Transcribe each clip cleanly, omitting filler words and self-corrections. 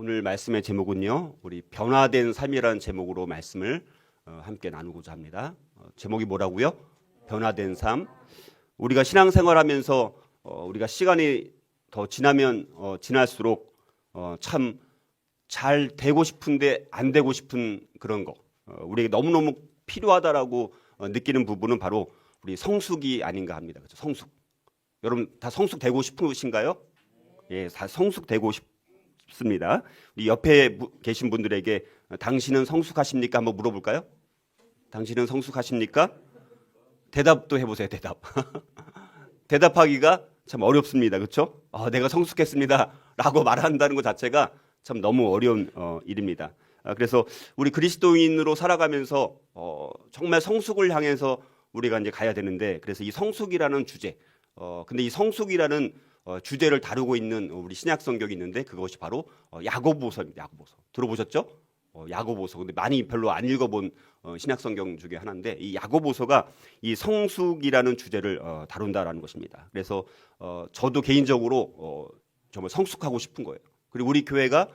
오늘 말씀의 제목은요, 우리 변화된 삶이라는 제목으로 말씀을 함께 나누고자 합니다. 제목이 뭐라고요? 변화된 삶. 우리가 신앙생활하면서 우리가 시간이 더 지나면 지날수록 참 잘 되고 싶은데 안 되고 싶은 그런 거, 우리에게 너무너무 필요하다라고 느끼는 부분은 바로 우리 성숙이 아닌가 합니다. 그렇죠? 성숙. 여러분 다 성숙되고 싶으신가요? 예, 다 성숙되고 싶습니다. 우리 옆에 계신 분들에게 당신은 성숙하십니까? 한번 물어볼까요? 당신은 성숙하십니까? 대답도 해보세요. 대답. 대답하기가 참 어렵습니다. 그렇죠? 내가 성숙했습니다 라고 말한다는 것 자체가 참 너무 어려운 일입니다. 그래서 우리 그리스도인으로 살아가면서 정말 성숙을 향해서 우리가 이제 가야 되는데, 그래서 이 성숙이라는 주제, 근데 이 성숙이라는 주제를 다루고 있는 우리 신약 성경이 있는데, 그것이 바로 야고보서입니다. 야고보서 들어보셨죠? 야고보서. 근데 많이 별로 안 읽어본 신약 성경 중에 하나인데, 이 야고보서가 이 성숙이라는 주제를 다룬다라는 것입니다. 그래서 저도 개인적으로 정말 성숙하고 싶은 거예요. 그리고 우리 교회가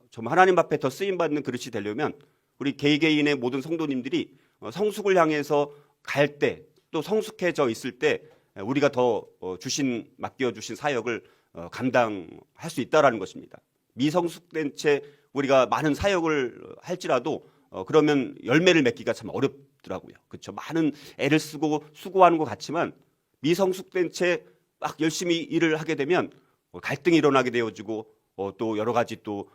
정말 하나님 앞에 더 쓰임 받는 그릇이 되려면 우리 개개인의 모든 성도님들이 성숙을 향해서 갈 때, 또 성숙해져 있을 때 우리가 더 맡겨주신 사역을 감당할 수 있다라는 것입니다. 미성숙된 채 우리가 많은 사역을 할지라도 그러면 열매를 맺기가 참 어렵더라고요. 그렇죠? 많은 애를 쓰고 수고하는 것 같지만 미성숙된 채 막 열심히 일을 하게 되면 갈등이 일어나게 되어지고 또 여러 가지 또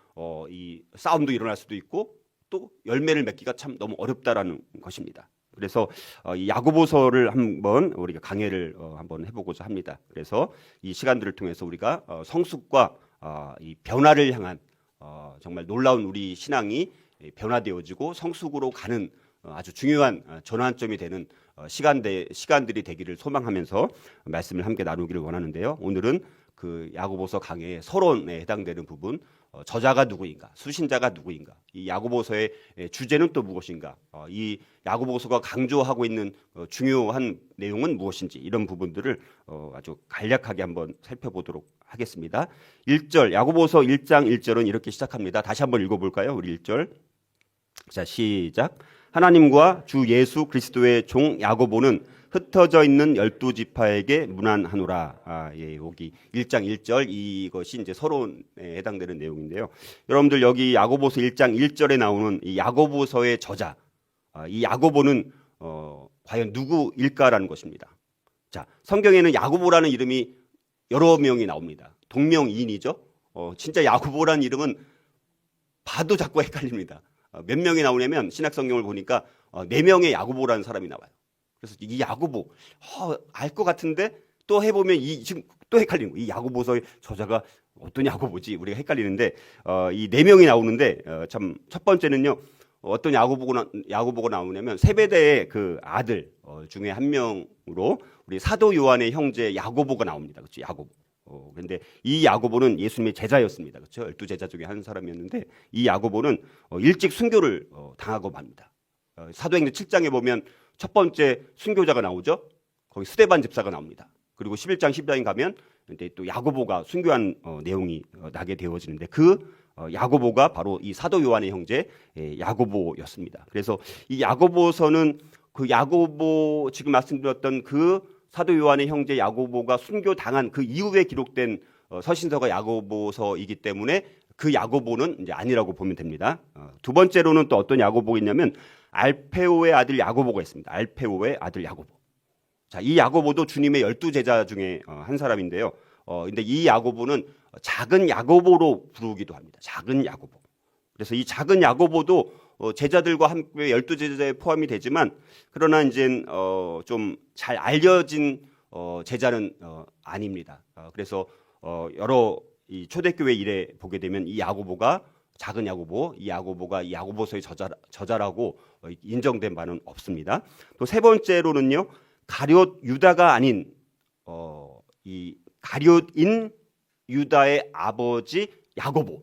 이 싸움도 일어날 수도 있고 또 열매를 맺기가 참 너무 어렵다라는 것입니다. 그래서 이 야고보서를 한번 우리가 강해를 한번 해보고자 합니다. 그래서 이 시간들을 통해서 우리가 성숙과 이 변화를 향한 정말 놀라운 우리 신앙이 변화되어지고 성숙으로 가는 아주 중요한 전환점이 되는 시간들이 되기를 소망하면서 말씀을 함께 나누기를 원하는데요. 오늘은 그 야고보서 강해의 서론에 해당되는 부분, 저자가 누구인가, 수신자가 누구인가, 이 야고보서의 주제는 또 무엇인가, 이 야고보서가 강조하고 있는 중요한 내용은 무엇인지, 이런 부분들을 아주 간략하게 한번 살펴보도록 하겠습니다. 1절, 야고보서 1장 1절은 이렇게 시작합니다. 다시 한번 읽어볼까요? 우리 1절. 자, 시작. 하나님과 주 예수 그리스도의 종 야고보는 흩어져 있는 12지파에게 문안하노라. 예, 여기 1장 1절, 이것이 이제 서론에 해당되는 내용인데요. 여러분들 여기 야고보서 1장 1절에 나오는 이 야고보서의 저자, 이 야고보는 과연 누구일까라는 것입니다. 자, 성경에는 야고보라는 이름이 여러 명이 나옵니다. 동명이인이죠. 진짜 야고보라는 이름은 봐도 자꾸 헷갈립니다. 몇 명이 나오냐면 신약 성경을 보니까 4명의 야고보라는 사람이 나와요. 그래서 이 야고보 알 것 같은데 또 해보면 지금 또 헷갈리는 거예요. 이 야고보서의 저자가 어떤 야고보지? 우리가 헷갈리는데 이 4명이 나오는데 참 첫 번째는요, 어떤 야고보가 나오냐면 세베대의 그 아들 중에 한 명으로 우리 사도 요한의 형제 야고보가 나옵니다. 그렇죠? 야고보. 그런데 이 야고보는 예수님의 제자였습니다. 그렇죠? 12제자 중에 한 사람이었는데 이 야고보는 일찍 순교를 당하고 맙니다. 사도행전 7장에 보면 첫 번째 순교자가 나오죠. 거기 스데반 집사가 나옵니다. 그리고 11장 12장에 가면 이제 또 야고보가 순교한 내용이 나게 되어지는데, 그 야고보가 바로 이 사도 요한의 형제 야고보였습니다. 그래서 이 야고보서는 그 야고보, 지금 말씀드렸던 그 사도 요한의 형제 야고보가 순교당한 그 이후에 기록된 서신서가 야고보서이기 때문에 그 야고보는 이제 아니라고 보면 됩니다. 두 번째로는 또 어떤 야고보가 있냐면 알페오의 아들 야고보가 있습니다. 알페오의 아들 야고보. 자, 이 야고보도 주님의 12제자 중에 한 사람인데요. 근데 이 야고보는 작은 야고보로 부르기도 합니다. 작은 야고보. 그래서 이 작은 야고보도 제자들과 함께 12제자에 포함이 되지만, 그러나 이제 좀 잘 알려진 제자는 아닙니다. 그래서 여러 이 초대교회 일에 보게 되면 이 야고보가 작은 야고보, 이 야고보가 이 야고보서의 저자라고 인정된 바는 없습니다. 또 세 번째로는요, 가룟 유다가 아닌 이 가룟인 유다의 아버지 야고보,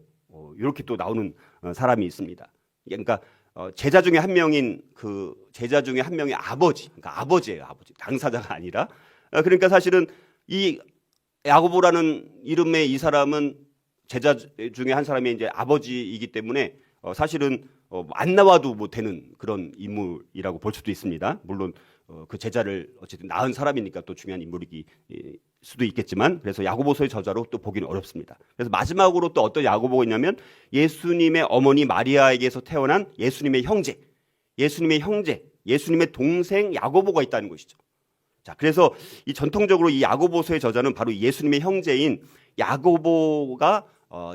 이렇게 또 나오는 사람이 있습니다. 그러니까 제자 중에 한 명인 그 제자 중에 한 명의 아버지, 그러니까 아버지예요, 아버지. 당사자가 아니라. 그러니까 사실은 이 야고보라는 이름의 이 사람은 제자 중에 한 사람이 이제 아버지이기 때문에 사실은 안 나와도 뭐 되는 그런 인물이라고 볼 수도 있습니다. 물론 그 제자를 어쨌든 낳은 사람이니까 또 중요한 인물이기 수도 있겠지만, 그래서 야고보서의 저자로 또 보기는 어렵습니다. 그래서 마지막으로 또 어떤 야고보가 있냐면 예수님의 어머니 마리아에게서 태어난 예수님의 형제, 예수님의 동생 야고보가 있다는 것이죠. 자, 그래서 이 전통적으로 이 야고보서의 저자는 바로 예수님의 형제인 야고보가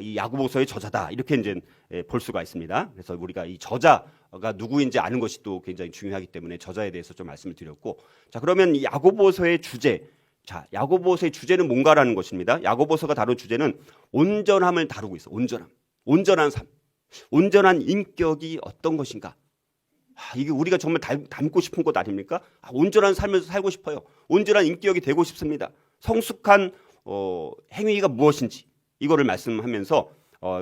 이 야고보서의 저자다, 이렇게 이제 볼 수가 있습니다. 그래서 우리가 이 저자가 누구인지 아는 것이 또 굉장히 중요하기 때문에 저자에 대해서 좀 말씀을 드렸고, 자, 그러면 이 야고보서의 주제, 자, 야고보서의 주제는 뭔가라는 것입니다. 야고보서가 다룬 주제는 온전함을 다루고 있어. 온전한 삶, 온전한 인격이 어떤 것인가. 이게 우리가 정말 닮고 싶은 것 아닙니까? 온전한 삶을 살고 싶어요. 온전한 인격이 되고 싶습니다. 성숙한 행위가 무엇인지 이거를 말씀하면서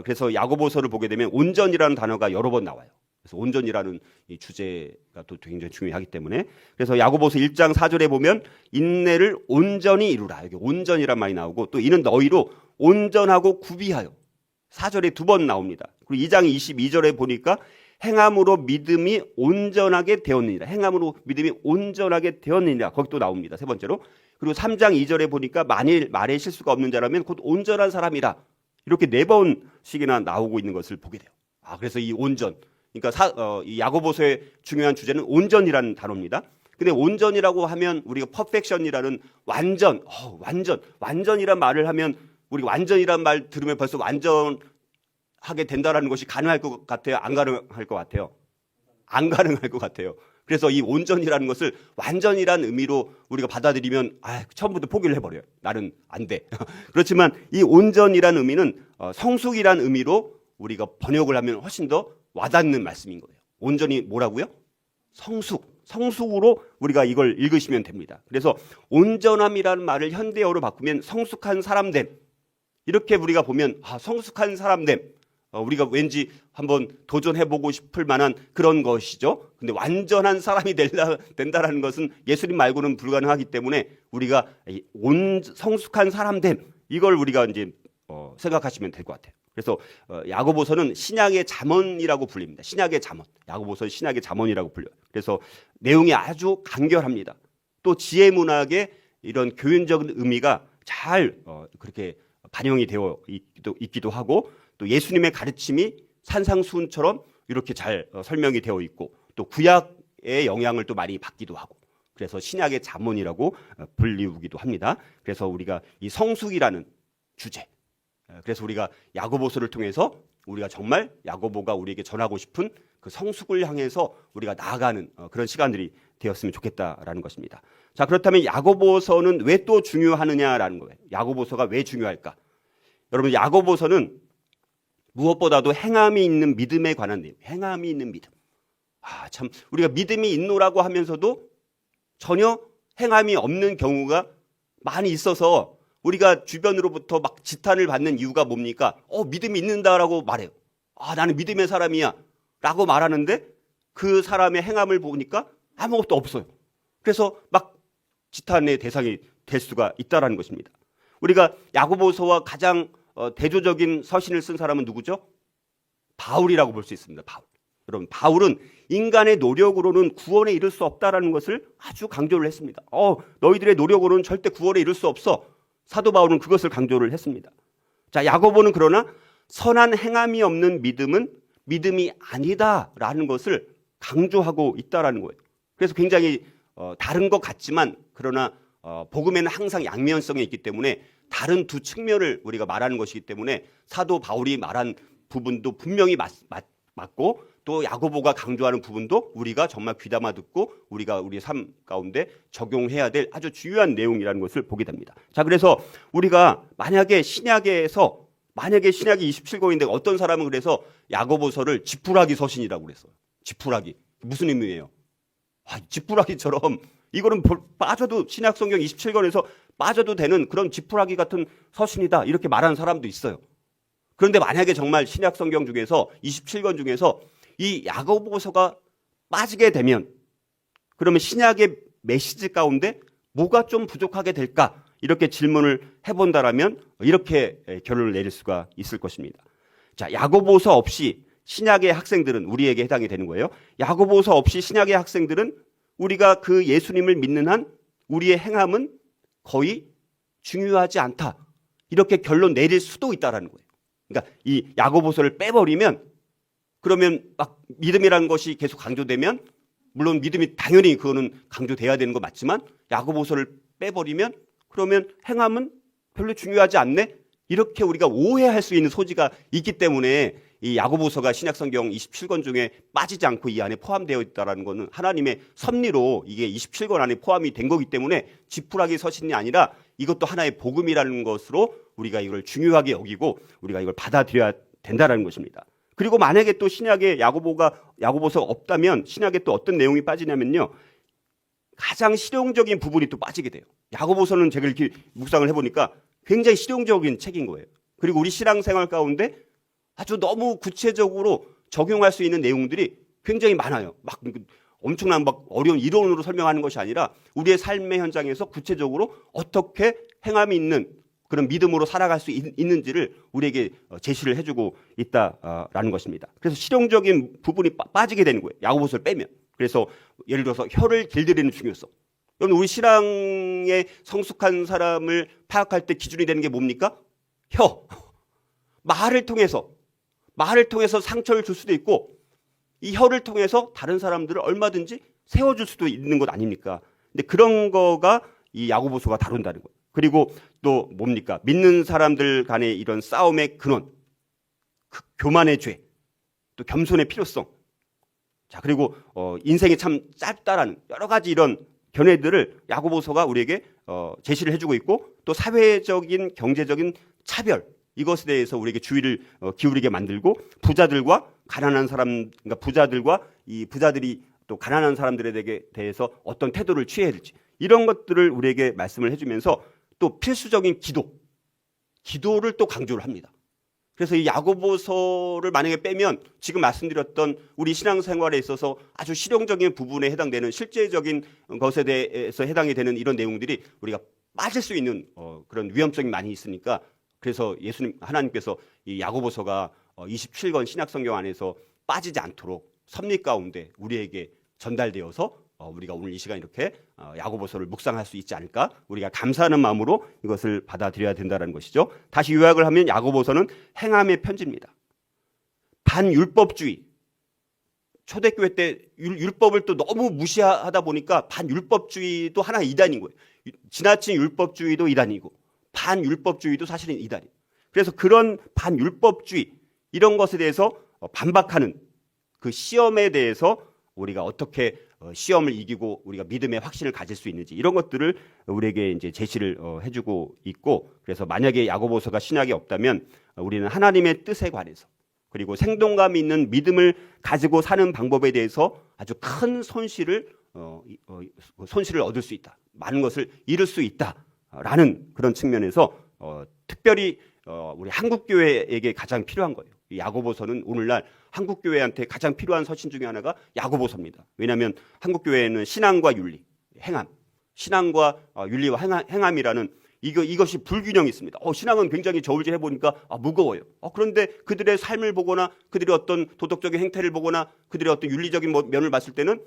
그래서 야고보서를 보게 되면 온전이라는 단어가 여러 번 나와요. 그래서 온전이라는 이 주제가 또 굉장히 중요하기 때문에, 그래서 야고보서 1장 4절에 보면 인내를 온전히 이루라, 여기 온전이란 말이 나오고, 또 이는 너희로 온전하고 구비하여 4절에 두 번 나옵니다. 그리고 2장 22절에 보니까 행함으로 믿음이 온전하게 되었느니라, 행함으로 믿음이 온전하게 되었느니라, 거기 또 나옵니다. 세 번째로. 그리고 3장 2절에 보니까 만일 말에 실수가 없는 자라면 곧 온전한 사람이라, 이렇게 네 번씩이나 나오고 있는 것을 보게 돼요. 그래서 이 온전, 그러니까 이 야고보서의 중요한 주제는 온전이라는 단어입니다. 근데 온전이라고 하면 우리가 퍼펙션이라는 완전이란 말을 하면, 우리 완전이란 말 들으면 벌써 완전하게 된다라는 것이 가능할 것 같아요? 안 가능할 것 같아요? 안 가능할 것 같아요. 그래서 이 온전이라는 것을 완전이라는 의미로 우리가 받아들이면 처음부터 포기를 해버려요. 나는 안 돼. 그렇지만 이 온전이라는 의미는 성숙이라는 의미로 우리가 번역을 하면 훨씬 더 와닿는 말씀인 거예요. 온전히 뭐라고요? 성숙으로 우리가 이걸 읽으시면 됩니다. 그래서 온전함이라는 말을 현대어로 바꾸면 성숙한 사람됨, 이렇게 우리가 보면 성숙한 사람됨, 우리가 왠지 한번 도전해보고 싶을 만한 그런 것이죠. 근데 완전한 사람이 된다라는 것은 예수님 말고는 불가능하기 때문에 우리가 성숙한 사람됨, 이걸 우리가 이제 생각하시면 될 것 같아요. 그래서 야고보서는 신약의 잠언이라고 불립니다. 신약의 잠언, 야고보서는 신약의 잠언이라고 불려요. 그래서 내용이 아주 간결합니다. 또 지혜 문학의 이런 교훈적인 의미가 잘 그렇게 반영이 되어 있기도 하고, 또 예수님의 가르침이 산상수훈처럼 이렇게 잘 설명이 되어 있고, 또 구약의 영향을 또 많이 받기도 하고, 그래서 신약의 잠언이라고 불리우기도 합니다. 그래서 우리가 이 성숙이라는 주제, 그래서 우리가 야고보서를 통해서 우리가 정말 야고보가 우리에게 전하고 싶은 그 성숙을 향해서 우리가 나아가는 그런 시간들이 되었으면 좋겠다라는 것입니다. 자, 그렇다면 야고보서는 왜 또 중요하느냐라는 거예요. 야고보서가 왜 중요할까? 여러분, 야고보서는 무엇보다도 행함이 있는 믿음에 관한 내용, 행함이 있는 믿음. 참 우리가 믿음이 있노라고 하면서도 전혀 행함이 없는 경우가 많이 있어서 우리가 주변으로부터 막 지탄을 받는 이유가 뭡니까? 믿음이 있는다라고 말해요. 나는 믿음의 사람이야 라고 말하는데 그 사람의 행함을 보니까 아무것도 없어요. 그래서 막 지탄의 대상이 될 수가 있다는 것입니다. 우리가 야고보서와 가장 대조적인 서신을 쓴 사람은 누구죠? 바울이라고 볼 수 있습니다. 여러분, 바울은 인간의 노력으로는 구원에 이를 수 없다라는 것을 아주 강조를 했습니다. 너희들의 노력으로는 절대 구원에 이를 수 없어. 사도 바울은 그것을 강조를 했습니다. 자, 야고보는 그러나 선한 행함이 없는 믿음은 믿음이 아니다라는 것을 강조하고 있다라는 거예요. 그래서 굉장히 다른 것 같지만, 그러나 복음에는 항상 양면성이 있기 때문에 다른 두 측면을 우리가 말하는 것이기 때문에 사도 바울이 말한 부분도 분명히 맞고, 또 야고보가 강조하는 부분도 우리가 정말 귀담아 듣고 우리가 우리의 삶 가운데 적용해야 될 아주 중요한 내용이라는 것을 보게 됩니다. 자, 그래서 우리가 만약에 신약이 27권인데 어떤 사람은 그래서 야고보서를 지푸라기 서신이라고 그랬어요. 지푸라기. 무슨 의미예요? 지푸라기처럼 이거는 빠져도, 신약 성경 27권에서 빠져도 되는 그런 지푸라기 같은 서신이다, 이렇게 말하는 사람도 있어요. 그런데 만약에 정말 신약 성경 중에서 27권 중에서 이 야고보서가 빠지게 되면 그러면 신약의 메시지 가운데 뭐가 좀 부족하게 될까? 이렇게 질문을 해본다라면 이렇게 결론을 내릴 수가 있을 것입니다. 자, 야고보서 없이 신약의 학생들은 우리에게 해당이 되는 거예요. 야고보서 없이 신약의 학생들은 우리가 그 예수님을 믿는 한 우리의 행함은 거의 중요하지 않다. 이렇게 결론 내릴 수도 있다라는 거예요. 그러니까 이 야고보서를 빼버리면 그러면 막 믿음이라는 것이 계속 강조되면 물론 믿음이 당연히 그거는 강조돼야 되는 거 맞지만 야고보서를 빼버리면 그러면 행함은 별로 중요하지 않네? 이렇게 우리가 오해할 수 있는 소지가 있기 때문에 이 야고보서가 신약성경 27권 중에 빠지지 않고 이 안에 포함되어 있다는 것은 하나님의 섭리로 이게 27권 안에 포함이 된 거기 때문에 지푸라기 서신이 아니라 이것도 하나의 복음이라는 것으로 우리가 이걸 중요하게 여기고 우리가 이걸 받아들여야 된다는 것입니다. 그리고 만약에 또 신약에 야고보서가 없다면 신약에 또 어떤 내용이 빠지냐면요. 가장 실용적인 부분이 또 빠지게 돼요. 야고보서는 제가 이렇게 묵상을 해보니까 굉장히 실용적인 책인 거예요. 그리고 우리 신앙생활 가운데 아주 너무 구체적으로 적용할 수 있는 내용들이 굉장히 많아요. 막 엄청난 막 어려운 이론으로 설명하는 것이 아니라 우리의 삶의 현장에서 구체적으로 어떻게 행함이 있는 그런 믿음으로 살아갈 수 있는지를 우리에게 제시를 해주고 있다라는 것입니다. 그래서 실용적인 부분이 빠지게 되는 거예요. 야고보서를 빼면. 그래서 예를 들어서 혀를 길들이는 중요성. 여러분 우리 신앙에 성숙한 사람을 파악할 때 기준이 되는 게 뭡니까? 혀. 말을 통해서 상처를 줄 수도 있고 이 혀를 통해서 다른 사람들을 얼마든지 세워줄 수도 있는 것 아닙니까? 근데 그런 거가 이 야고보서가 다룬다는 거예요. 그리고 또 뭡니까? 믿는 사람들 간의 이런 싸움의 근원, 교만의 죄, 또 겸손의 필요성. 자, 그리고 인생이 참 짧다라는 여러 가지 이런 견해들을 야고보서가 우리에게 제시를 해주고 있고 또 사회적인 경제적인 차별 이것에 대해서 우리에게 주의를 기울이게 만들고 부자들과 가난한 사람, 그러니까 부자들과 이 부자들이 또 가난한 사람들에 대해서 어떤 태도를 취해야 될지 이런 것들을 우리에게 말씀을 해주면서 또 필수적인 기도를 또 강조를 합니다. 그래서 이 야고보서를 만약에 빼면 지금 말씀드렸던 우리 신앙생활에 있어서 아주 실용적인 부분에 해당되는 실제적인 것에 대해서 해당이 되는 이런 내용들이 우리가 빠질 수 있는 그런 위험성이 많이 있으니까 그래서 하나님께서 이 야고보서가 27권 신약성경 안에서 빠지지 않도록 섭리 가운데 우리에게 전달되어서 우리가 오늘 이 시간 이렇게 야고보서를 묵상할 수 있지 않을까? 우리가 감사하는 마음으로 이것을 받아들여야 된다는 것이죠. 다시 요약을 하면 야고보서는 행함의 편지입니다. 반율법주의. 초대교회 때 율법을 또 너무 무시하다 보니까 반율법주의도 하나의 이단인 거예요. 지나친 율법주의도 이단이고 반율법주의도 사실은 이단이에요. 그래서 그런 반율법주의 이런 것에 대해서 반박하는 그 시험에 대해서 우리가 어떻게 시험을 이기고 우리가 믿음의 확신을 가질 수 있는지 이런 것들을 우리에게 이제 제시를 해주고 있고 그래서 만약에 야고보서가 신약에 없다면 우리는 하나님의 뜻에 관해서 그리고 생동감 있는 믿음을 가지고 사는 방법에 대해서 아주 큰 손실을 얻을 수 있다. 많은 것을 잃을 수 있다라는 그런 측면에서 특별히 우리 한국교회에게 가장 필요한 거예요. 이 야고보서는 오늘날 한국교회한테 가장 필요한 서신 중에 하나가 야고보서입니다. 왜냐하면 한국교회는 신앙과 윤리, 행함, 신앙과 윤리와 행함이라는 이것이 불균형이 있습니다. 신앙은 굉장히 저울질해 보니까 무거워요. 그런데 그들의 삶을 보거나 그들의 어떤 도덕적인 행태를 보거나 그들의 어떤 윤리적인 면을 봤을 때는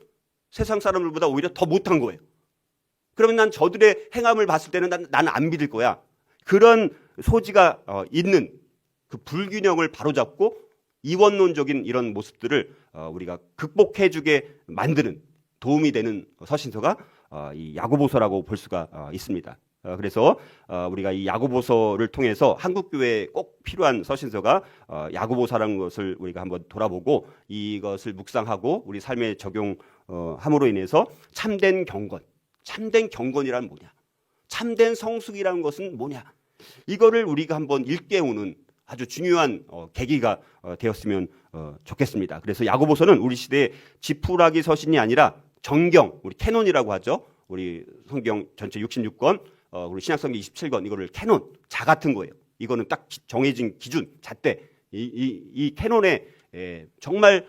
세상 사람들보다 오히려 더 못한 거예요. 그러면 난 저들의 행함을 봤을 때는 나는 안 믿을 거야. 그런 소지가 있는 그 불균형을 바로잡고 이원론적인 이런 모습들을 우리가 극복해주게 만드는 도움이 되는 서신서가 이 야고보서라고 볼 수가 있습니다. 그래서 우리가 이 야고보서를 통해서 한국교회에 꼭 필요한 서신서가 야고보서라는 것을 우리가 한번 돌아보고 이것을 묵상하고 우리 삶에 적용함으로 인해서 참된 경건이란 뭐냐? 참된 성숙이라는 것은 뭐냐? 이거를 우리가 한번 일깨우는 아주 중요한 계기가 되었으면 좋겠습니다. 그래서 야고보서는 우리 시대의 지푸라기 서신이 아니라 정경, 우리 캐논이라고 하죠. 우리 성경 전체 66권, 우리 신약성경 27권 이거를 캐논, 자 같은 거예요. 이거는 딱 정해진 기준, 잣대. 이 캐논에 정말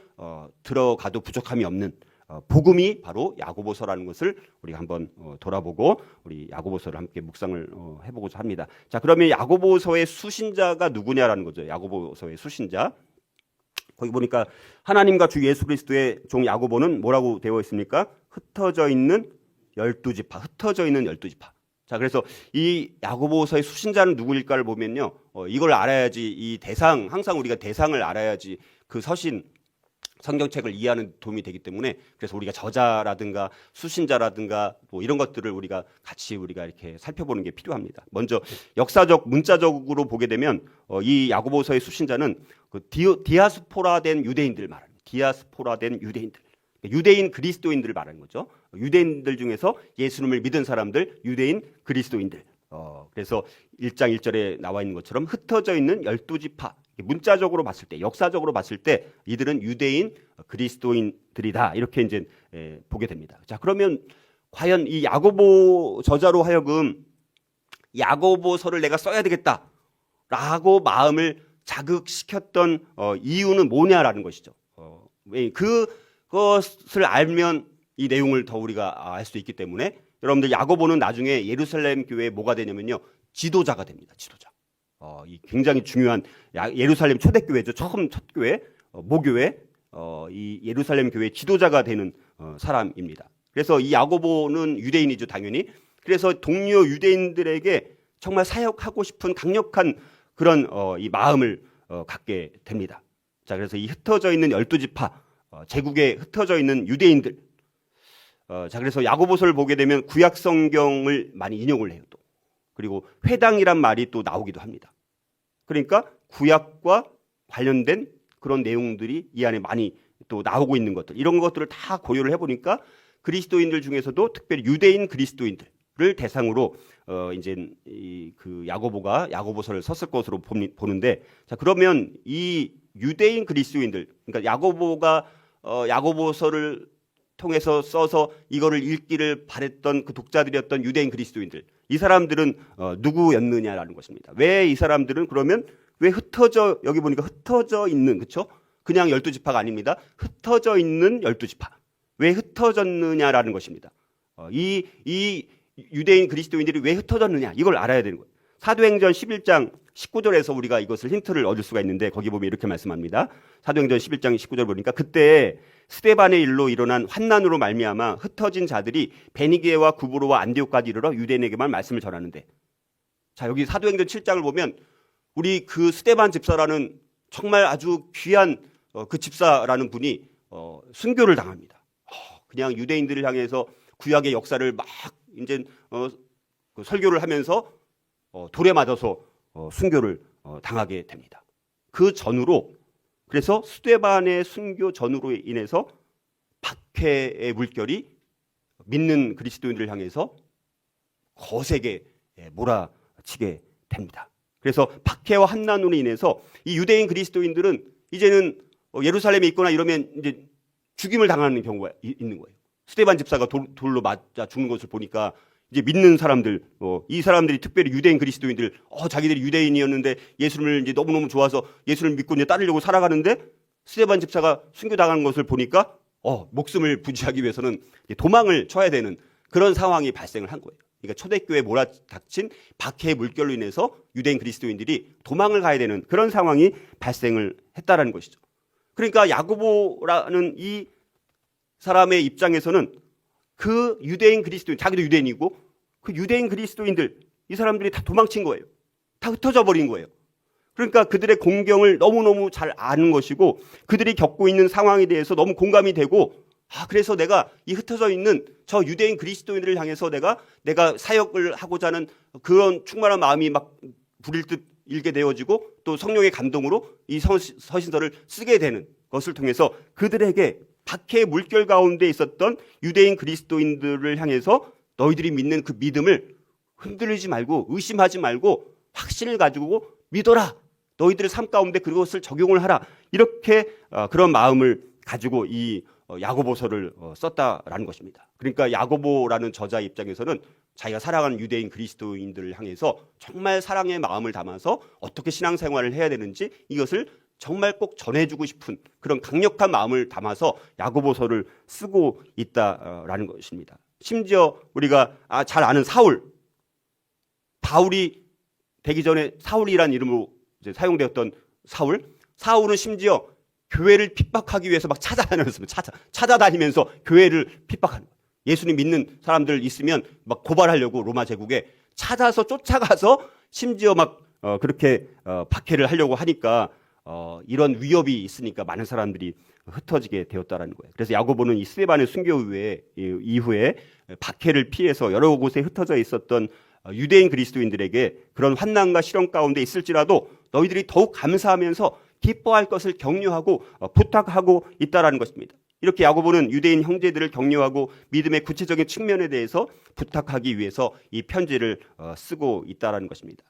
들어가도 부족함이 없는 복음이 바로 야고보서라는 것을 우리가 한번 돌아보고 우리 야고보서를 함께 묵상을 해보고자 합니다. 자, 그러면 야고보서의 수신자가 누구냐라는 거죠. 야고보서의 수신자. 거기 보니까 하나님과 주 예수 그리스도의 종 야고보는 뭐라고 되어 있습니까? 흩어져 있는 12지파. 흩어져 있는 12지파. 자, 그래서 이 야고보서의 수신자는 누구일까를 보면요. 이걸 알아야지 이 대상, 항상 우리가 대상을 알아야지 그 서신 성경책을 이해하는 도움이 되기 때문에 그래서 우리가 저자라든가 수신자라든가 뭐 이런 것들을 우리가 같이 우리가 이렇게 살펴보는 게 필요합니다. 먼저 역사적 문자적으로 보게 되면 이 야고보서의 수신자는 그 디아스포라된 유대인들을 말합니다. 디아스포라된 유대인들. 유대인 그리스도인들을 말하는 거죠. 유대인들 중에서 예수님을 믿은 사람들, 유대인 그리스도인들. 그래서 1장 1절에 나와 있는 것처럼 흩어져 있는 12지파. 문자적으로 봤을 때, 역사적으로 봤을 때 이들은 유대인 그리스도인들이다. 이렇게 이제 보게 됩니다. 자, 그러면 과연 이 야고보 저자로 하여금 야고보서를 내가 써야 되겠다라고 마음을 자극시켰던 이유는 뭐냐라는 것이죠. 그것을 알면 이 내용을 더 우리가 알 수 있기 때문에 여러분들 야고보는 나중에 예루살렘 교회에 뭐가 되냐면요. 지도자가 됩니다. 지도자. 이 굉장히 중요한 예루살렘 초대교회죠. 처음 첫 교회, 모교회, 이 예루살렘 교회 지도자가 되는 사람입니다. 그래서 이 야고보는 유대인이죠, 당연히. 그래서 동료 유대인들에게 정말 사역하고 싶은 강력한 그런 이 마음을 갖게 됩니다. 자, 그래서 이 흩어져 있는 12지파, 제국에 흩어져 있는 유대인들. 자, 그래서 야고보서를 보게 되면 구약 성경을 많이 인용을 해요, 또. 그리고 회당이란 말이 또 나오기도 합니다. 그러니까 구약과 관련된 그런 내용들이 이 안에 많이 또 나오고 있는 것들, 이런 것들을 다 고려를 해보니까 그리스도인들 중에서도 특별히 유대인 그리스도인들을 대상으로 이제 그 야고보가 야고보서를 썼을 것으로 보는데, 자, 그러면 이 유대인 그리스도인들, 그러니까 야고보가 야고보서를 통해서 써서 이거를 읽기를 바랬던 그 독자들이었던 유대인 그리스도인들, 이 사람들은 누구였느냐라는 것입니다. 왜 이 사람들은 그러면 왜 흩어져, 여기 보니까 흩어져 있는, 그렇죠? 그냥 12지파가 아닙니다. 흩어져 있는 12지파. 왜 흩어졌느냐라는 것입니다. 이 유대인 그리스도인들이 왜 흩어졌느냐, 이걸 알아야 되는 거예요. 사도행전 11장 19절에서 우리가 이것을 힌트를 얻을 수가 있는데, 거기 보면 이렇게 말씀합니다. 사도행전 11장 19절 보니까 그때 스데반의 일로 일어난 환난으로 말미암아 흩어진 자들이 베니게와 구브로와 안디옥까지 이르러 유대인에게만 말씀을 전하는데, 자, 여기 사도행전 7장을 보면 우리 그 스데반 집사라는 정말 아주 귀한 그 집사라는 분이 순교를 당합니다. 그냥 유대인들을 향해서 구약의 역사를 막 이제 그 설교를 하면서 돌에 맞아서 순교를 당하게 됩니다. 그 전후로, 그래서 스데반의 순교 전후로 인해서 박해의 물결이 믿는 그리스도인들을 향해서 거세게 몰아치게 됩니다. 그래서 박해와 환난으로 인해서 이 유대인 그리스도인들은 이제는 예루살렘에 있거나 이러면 이제 죽임을 당하는 경우가 있는 거예요. 스데반 집사가 돌로 맞아 죽는 것을 보니까 이제 믿는 사람들, 이 사람들이 특별히 유대인 그리스도인들, 자기들이 유대인이었는데 예수를 이제 너무너무 좋아서 예수를 믿고 이제 따르려고 살아가는데 스데반 집사가 순교당하는 것을 보니까 목숨을 부지하기 위해서는 도망을 쳐야 되는 그런 상황이 발생을 한 거예요. 그러니까 초대교회에 몰아닥친 박해의 물결로 인해서 유대인 그리스도인들이 도망을 가야 되는 그런 상황이 발생을 했다라는 것이죠. 그러니까 야고보라는 이 사람의 입장에서는 그 유대인 그리스도인, 자기도 유대인이고 그 유대인 그리스도인들, 이 사람들이 다 도망친 거예요. 다 흩어져 버린 거예요. 그러니까 그들의 공경을 너무너무 잘 아는 것이고 그들이 겪고 있는 상황에 대해서 너무 공감이 되고, 그래서 내가 이 흩어져 있는 저 유대인 그리스도인들을 향해서 내가 사역을 하고자 하는 그런 충만한 마음이 막 부릴 듯 일게 되어지고, 또 성령의 감동으로 이 서신서를 쓰게 되는 것을 통해서 그들에게 박해의 물결 가운데 있었던 유대인 그리스도인들을 향해서 너희들이 믿는 그 믿음을 흔들리지 말고 의심하지 말고 확신을 가지고 믿어라. 너희들의 삶 가운데 그것을 적용을 하라. 이렇게 그런 마음을 가지고 이 야고보서를 썼다라는 것입니다. 그러니까 야고보라는 저자 입장에서는 자기가 사랑하는 유대인 그리스도인들을 향해서 정말 사랑의 마음을 담아서 어떻게 신앙생활을 해야 되는지 이것을 정말 꼭 전해주고 싶은 그런 강력한 마음을 담아서 야고보서를 쓰고 있다라는 것입니다. 심지어 우리가 잘 아는 바울이 되기 전에 사울이라는 이름으로 이제 사용되었던 사울은 심지어 교회를 핍박하기 위해서 막 찾아다니면서 교회를 핍박하는 거예요. 예수님 믿는 사람들 있으면 막 고발하려고 로마 제국에 찾아서 쫓아가서 심지어 막 그렇게 박해를 하려고 하니까 이런 위협이 있으니까 많은 사람들이 흩어지게 되었다라는 거예요. 그래서 야고보는 이 스데반의 순교 이후에 박해를 피해서 여러 곳에 흩어져 있었던 유대인 그리스도인들에게 그런 환난과 시련 가운데 있을지라도 너희들이 더욱 감사하면서 기뻐할 것을 격려하고 부탁하고 있다라는 것입니다. 이렇게 야고보는 유대인 형제들을 격려하고 믿음의 구체적인 측면에 대해서 부탁하기 위해서 이 편지를 쓰고 있다라는 것입니다.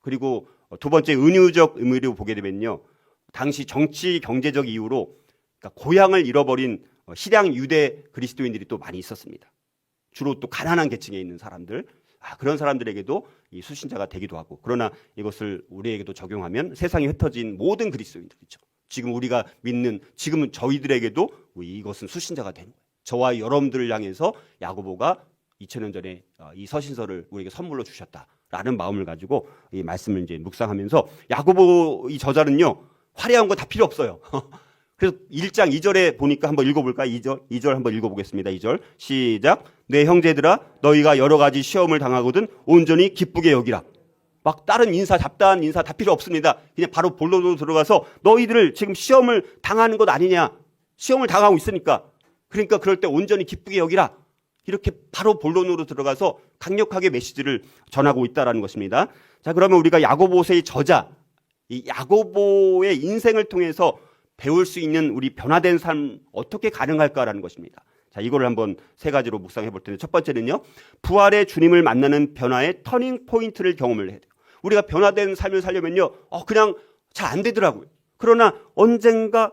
그리고 두 번째 은유적 의미로 보게 되면요, 당시 정치 경제적 이유로 그러니까 고향을 잃어버린 실향 유대 그리스도인들이 또 많이 있었습니다. 주로 또 가난한 계층에 있는 사람들, 그런 사람들에게도 이 수신자가 되기도 하고, 그러나 이것을 우리에게도 적용하면 세상에 흩어진 모든 그리스도인들이죠. 지금 우리가 믿는 지금은 저희들에게도 이것은 수신자가 되는 거예요. 저와 여러분들을 향해서 야고보가 2000년 전에 이 서신서를 우리에게 선물로 주셨다라는 마음을 가지고 이 말씀을 이제 묵상하면서, 야고보 이 저자는요 화려한 거 다 필요 없어요. 그래서 1장 2절에 보니까 한번 읽어볼까요? 2절 한번 읽어보겠습니다. 2절 시작. 내 형제들아 너희가 여러 가지 시험을 당하거든 온전히 기쁘게 여기라. 막 다른 잡다한 인사 다 필요 없습니다. 그냥 바로 본론으로 들어가서 너희들 지금 시험을 당하는 것 아니냐, 시험을 당하고 있으니까, 그러니까 그럴 때 온전히 기쁘게 여기라, 이렇게 바로 본론으로 들어가서 강력하게 메시지를 전하고 있다는 것입니다. 자, 그러면 우리가 야고보서의 저자, 이 야고보의 인생을 통해서 배울 수 있는 우리 변화된 삶 어떻게 가능할까라는 것입니다. 자, 이거를 한번 세 가지로 묵상해 볼 텐데, 첫 번째는요, 부활의 주님을 만나는 변화의 터닝 포인트를 경험을 해야 돼요. 우리가 변화된 삶을 살려면요, 그냥 잘 안 되더라고요. 그러나 언젠가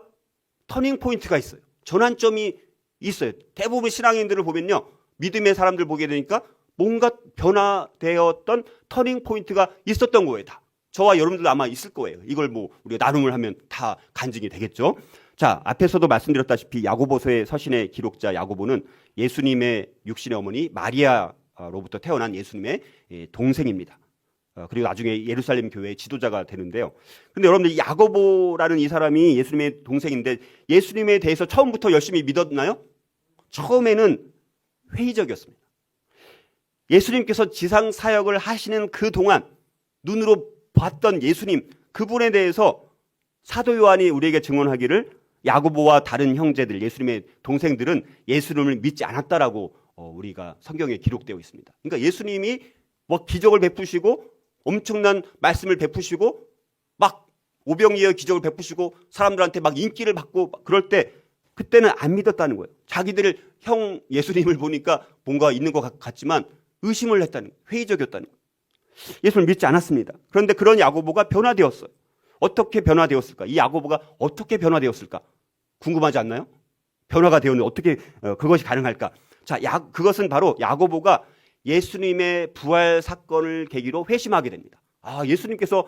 터닝 포인트가 있어요. 전환점이 있어요. 대부분 신앙인들을 보면요, 믿음의 사람들 보게 되니까 뭔가 변화되었던 터닝 포인트가 있었던 거예요. 다. 저와 여러분들도 아마 있을 거예요. 이걸 우리가 나눔을 하면 다 간증이 되겠죠. 자, 앞에서도 말씀드렸다시피 야고보서의 서신의 기록자 야고보는 예수님의 육신의 어머니 마리아로부터 태어난 예수님의 동생입니다. 그리고 나중에 예루살렘 교회의 지도자가 되는데요. 근데 여러분들, 이 야고보라는 이 사람이 예수님의 동생인데 예수님에 대해서 처음부터 열심히 믿었나요? 처음에는 회의적이었습니다. 예수님께서 지상 사역을 하시는 그 동안 눈으로 봤던 예수님, 그분에 대해서 사도 요한이 우리에게 증언하기를 야고보와 다른 형제들, 예수님의 동생들은 예수님을 믿지 않았다라고 우리가 성경에 기록되어 있습니다. 그러니까 예수님이 기적을 베푸시고 엄청난 말씀을 베푸시고 막 오병이어 기적을 베푸시고 사람들한테 막 인기를 받고 그럴 때 그때는 안 믿었다는 거예요. 자기들 형 예수님을 보니까 뭔가 있는 것 같지만 의심을 했다는 거예요. 회의적이었다는 거예요. 예수를 믿지 않았습니다. 그런데 그런 야고보가 변화되었어요. 어떻게 변화되었을까? 이 야고보가 어떻게 변화되었을까? 궁금하지 않나요? 변화가 되었는데 어떻게 그것이 가능할까? 자, 그것은 바로 야고보가 예수님의 부활 사건을 계기로 회심하게 됩니다. 예수님께서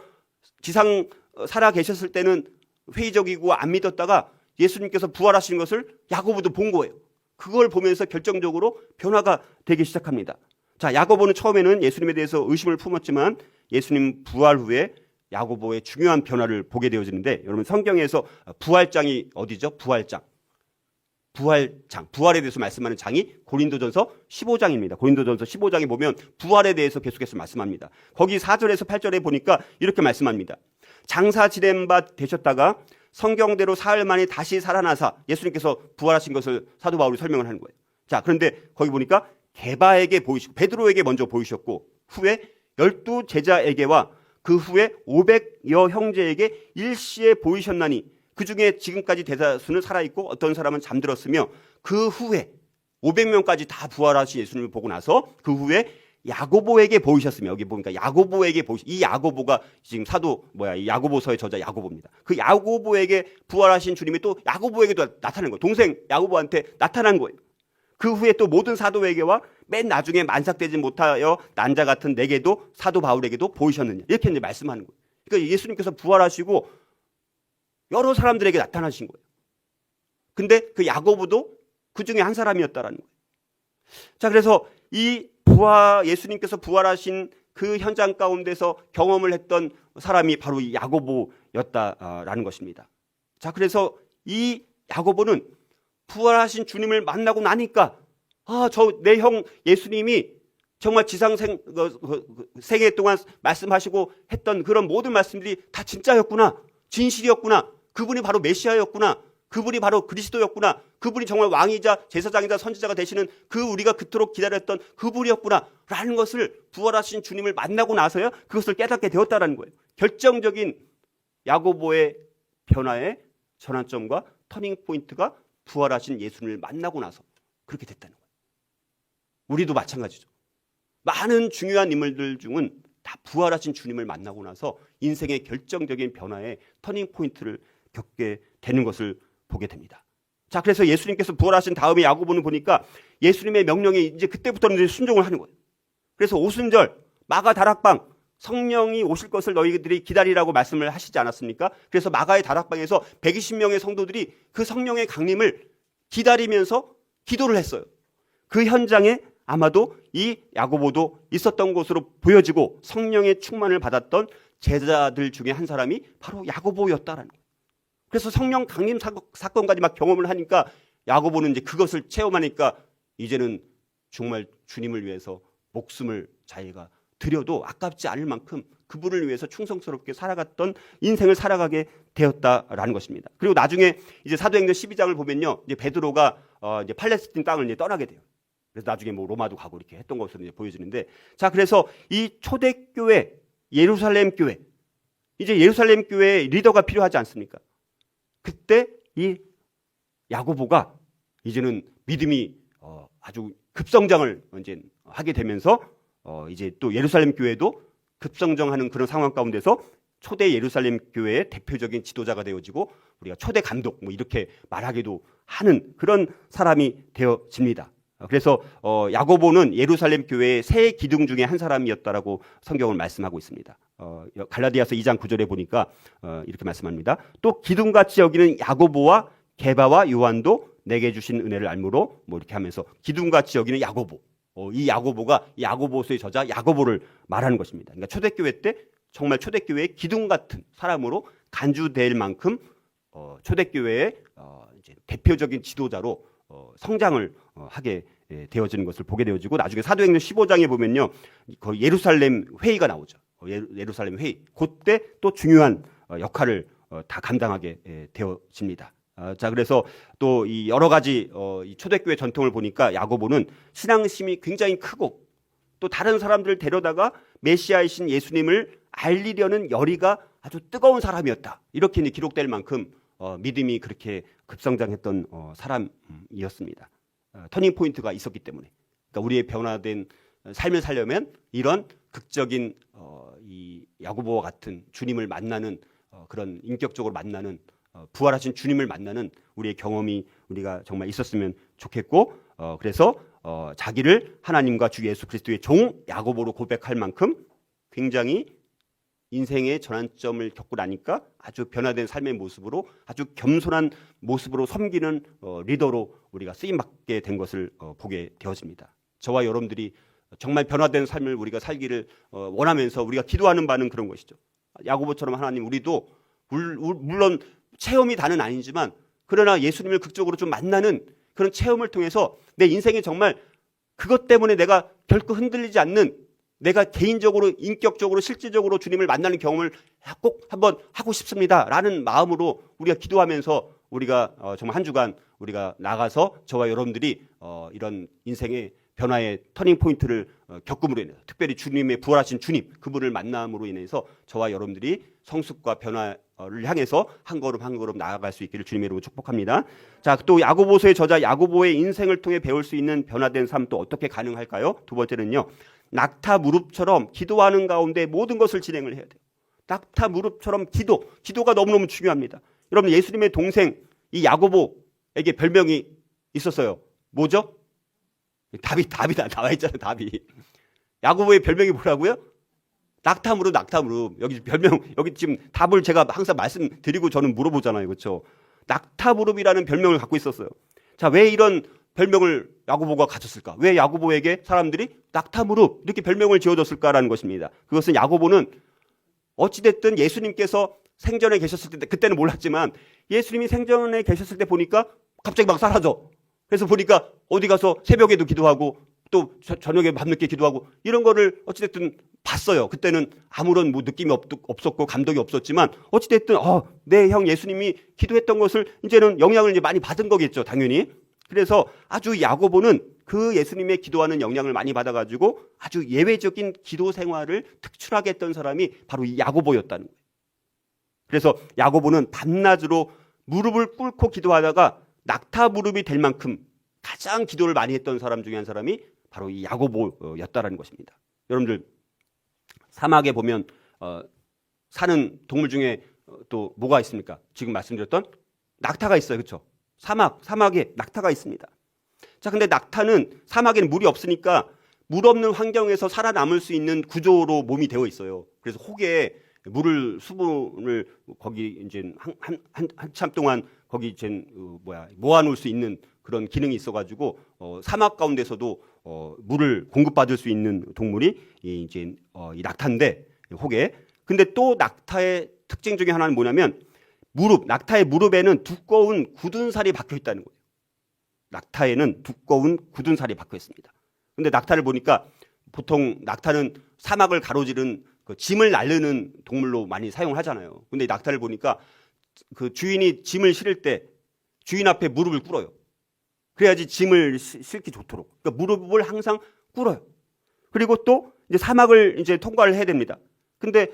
지상 살아 계셨을 때는 회의적이고 안 믿었다가 예수님께서 부활하신 것을 야고보도 본 거예요. 그걸 보면서 결정적으로 변화가 되기 시작합니다. 자, 야고보는 처음에는 예수님에 대해서 의심을 품었지만 예수님 부활 후에 야고보의 중요한 변화를 보게 되어지는데, 여러분 성경에서 부활장이 어디죠? 부활에 대해서 말씀하는 장이 고린도전서 15장입니다. 고린도전서 15장에 보면 부활에 대해서 계속해서 말씀합니다. 거기 4절에서 8절에 보니까 이렇게 말씀합니다. 장사 지낸 바 되셨다가 성경대로 사흘 만에 다시 살아나사, 예수님께서 부활하신 것을 사도 바울이 설명을 하는 거예요. 자, 그런데 거기 보니까 게바에게 보이시고 베드로에게 먼저 보이셨고 후에 12 제자에게와 그 후에 500여 형제에게 일시에 보이셨나니 그 중에 지금까지 대다수는 살아있고 어떤 사람은 잠들었으며, 그 후에 500명까지 다 부활하신 예수님을 보고 나서 그 후에 야고보에게 보이셨으며, 여기 보니까 야고보에게 이 야고보가 지금 이 야고보서의 저자 야고보입니다. 그 야고보에게 부활하신 주님이 또 야고보에게도 나타난 거예요. 동생 야고보한테 나타난 거예요. 그 후에 또 모든 사도에게와 맨 나중에 만삭되지 못하여 난자 같은 내게도 사도 바울에게도 보이셨느냐, 이렇게 이제 말씀하는 거예요. 그러니까 예수님께서 부활하시고 여러 사람들에게 나타나신 거예요. 근데 그 야고보도 그 중에 한 사람이었다라는 거예요. 자, 그래서 이 예수님께서 부활하신 그 현장 가운데서 경험을 했던 사람이 바로 이 야고보였다라는 것입니다. 자, 그래서 이 야고보는 부활하신 주님을 만나고 나니까 저 내 형 예수님이 정말 세계 동안 말씀하시고 했던 그런 모든 말씀들이 다 진짜였구나, 진실이었구나, 그분이 바로 메시아였구나, 그분이 바로 그리스도였구나, 그분이 정말 왕이자 제사장이자 선지자가 되시는 그 우리가 그토록 기다렸던 그분이었구나 라는 것을 부활하신 주님을 만나고 나서야 그것을 깨닫게 되었다는 거예요. 결정적인 야고보의 변화의 전환점과 터닝포인트가 부활하신 예수님을 만나고 나서 그렇게 됐다는 거예요. 우리도 마찬가지죠. 많은 중요한 인물들 중은 다 부활하신 주님을 만나고 나서 인생의 결정적인 변화의 터닝포인트를 겪게 되는 것을 보게 됩니다. 자, 그래서 예수님께서 부활하신 다음에 야고보는 보니까 예수님의 명령에 이제 그때부터는 이제 순종을 하는 거예요. 그래서 오순절 마가 다락방 성령이 오실 것을 너희들이 기다리라고 말씀을 하시지 않았습니까? 그래서 마가의 다락방에서 120명의 성도들이 그 성령의 강림을 기다리면서 기도를 했어요. 그 현장에 아마도 이 야고보도 있었던 것으로 보여지고 성령의 충만을 받았던 제자들 중에 한 사람이 바로 야고보였다라는 거예요. 그래서 성령 강림 사건까지 막 경험을 하니까 야고보는 이제 그것을 체험하니까 이제는 정말 주님을 위해서 목숨을 자기가 드려도 아깝지 않을 만큼 그분을 위해서 충성스럽게 살아갔던 인생을 살아가게 되었다라는 것입니다. 그리고 나중에 이제 사도행전 12장을 보면요, 이제 베드로가 이제 팔레스틴 땅을 이제 떠나게 돼요. 그래서 나중에 뭐 로마도 가고 이렇게 했던 것으로 이제 보여지는데, 자, 그래서 이 초대교회 예루살렘 교회, 이제 예루살렘 교회에 리더가 필요하지 않습니까? 그때 이 야고보가 이제는 믿음이 아주 급성장을 이제 하게 되면서 이제 또 예루살렘 교회도 급성장하는 그런 상황 가운데서 초대 예루살렘 교회의 대표적인 지도자가 되어지고 우리가 초대 감독 뭐 이렇게 말하기도 하는 그런 사람이 되어집니다. 그래서 야고보는 예루살렘 교회의 세 기둥 중에 한 사람이었다라고 성경을 말씀하고 있습니다. 갈라디아서 2장 9절에 보니까 이렇게 말씀합니다. 또 기둥같이 여기는 야고보와 게바와 요한도 내게 주신 은혜를 알므로 뭐 이렇게 하면서 기둥같이 여기는 야고보, 이 야고보가 야고보서의 저자 야고보를 말하는 것입니다. 그러니까 초대교회 때 정말 초대교회의 기둥 같은 사람으로 간주될 만큼 초대교회의 이제 대표적인 지도자로 성장을 하게 되어지는 것을 보게 되어지고, 나중에 사도행전 15장에 보면요, 거의 예루살렘 회의가 나오죠. 예루살렘 회의, 그때 또 중요한 역할을 다 감당하게 되어집니다. 자, 그래서 또 이 여러 가지 이 초대교회 전통을 보니까 야고보는 신앙심이 굉장히 크고 또 다른 사람들을 데려다가 메시아이신 예수님을 알리려는 열의가 아주 뜨거운 사람이었다, 이렇게 기록될 만큼 믿음이 그렇게 급성장했던 사람이었습니다. 터닝 포인트가 있었기 때문에, 그러니까 우리의 변화된 삶을 살려면 이런 극적인 이 야고보와 같은 주님을 만나는 그런 인격적으로 만나는 부활하신 주님을 만나는 우리의 경험이 우리가 정말 있었으면 좋겠고, 그래서 자기를 하나님과 주 예수 그리스도의 종 야고보로 고백할 만큼 굉장히 인생의 전환점을 겪고 나니까 아주 변화된 삶의 모습으로 아주 겸손한 모습으로 섬기는 리더로 우리가 쓰임받게 된 것을 보게 되어집니다. 저와 여러분들이 정말 변화된 삶을 우리가 살기를 원하면서 우리가 기도하는 바는 그런 것이죠. 야고보처럼 하나님, 우리도 물론 체험이 다는 아니지만 그러나 예수님을 극적으로 좀 만나는 그런 체험을 통해서 내 인생에 정말 그것 때문에 내가 결코 흔들리지 않는, 내가 개인적으로 인격적으로 실질적으로 주님을 만나는 경험을 꼭 한번 하고 싶습니다라는 마음으로 우리가 기도하면서 우리가 정말 한 주간 우리가 나가서 저와 여러분들이 이런 인생의 변화의 터닝 포인트를 겪음으로 인해서, 특별히 주님의 부활하신 주님 그분을 만남으로 인해서 저와 여러분들이 성숙과 변화를 향해서 한 걸음 한 걸음 나아갈 수 있기를 주님의 이름으로 축복합니다. 자, 또 야고보서의 저자 야고보의 인생을 통해 배울 수 있는 변화된 삶 또 어떻게 가능할까요? 두 번째는요, 낙타 무릎처럼 기도하는 가운데 모든 것을 진행을 해야 돼요. 낙타 무릎처럼 기도가 너무너무 중요합니다. 여러분, 예수님의 동생 이 야고보에게 별명이 있었어요. 뭐죠? 답이 다 나와 있잖아요. 답이. 야고보의 별명이 뭐라고요? 낙타 무릎, 낙타 무릎. 여기 별명, 여기 지금 답을 제가 항상 말씀드리고 저는 물어보잖아요. 그렇죠? 낙타 무릎이라는 별명을 갖고 있었어요. 자, 왜 이런 별명을 야고보가 가졌을까? 왜 야고보에게 사람들이 낙타 무릎 이렇게 별명을 지어줬을까라는 것입니다. 그것은 야고보는 어찌됐든 예수님께서 생전에 계셨을 때, 그때는 몰랐지만 예수님이 생전에 계셨을 때 보니까 갑자기 막 사라져. 그래서 보니까 어디 가서 새벽에도 기도하고 또 저녁에 밤늦게 기도하고 이런 거를 어찌됐든 봤어요. 그때는 아무런 뭐 느낌이 없었고 감동이 없었지만 어찌됐든 내 형 예수님이 기도했던 것을 이제는 영향을 이제 많이 받은 거겠죠, 당연히. 그래서 아주 야고보는 그 예수님의 기도하는 영향을 많이 받아가지고 아주 예외적인 기도 생활을 특출하게 했던 사람이 바로 이 야고보였다는 거예요. 그래서 야고보는 밤낮으로 무릎을 꿇고 기도하다가 낙타 무릎이 될 만큼 가장 기도를 많이 했던 사람 중에 한 사람이 바로 이 야고보였다라는 것입니다. 여러분들 사막에 보면 사는 동물 중에 또 뭐가 있습니까? 지금 말씀드렸던 낙타가 있어요. 그렇죠? 사막에 낙타가 있습니다. 자, 근데 낙타는 사막에는 물이 없으니까 물 없는 환경에서 살아남을 수 있는 구조로 몸이 되어 있어요. 그래서 혹에 수분을 거기 이제 한참 동안 거기 이제 모아놓을 수 있는 그런 기능이 있어가지고 사막 가운데서도 물을 공급받을 수 있는 동물이 이 낙타인데 혹에. 근데 또 낙타의 특징 중에 하나는 뭐냐면 낙타의 무릎에는 두꺼운 굳은 살이 박혀 있다는 거예요. 낙타에는 두꺼운 굳은 살이 박혀 있습니다. 근데 낙타를 보니까 보통 낙타는 사막을 가로지른 그 짐을 나르는 동물로 많이 사용을 하잖아요. 근데 낙타를 보니까 그 주인이 짐을 실을 때 주인 앞에 무릎을 꿇어요. 그래야지 짐을 싣기 좋도록. 그러니까 무릎을 항상 꿇어요. 그리고 또 이제 사막을 이제 통과를 해야 됩니다. 근데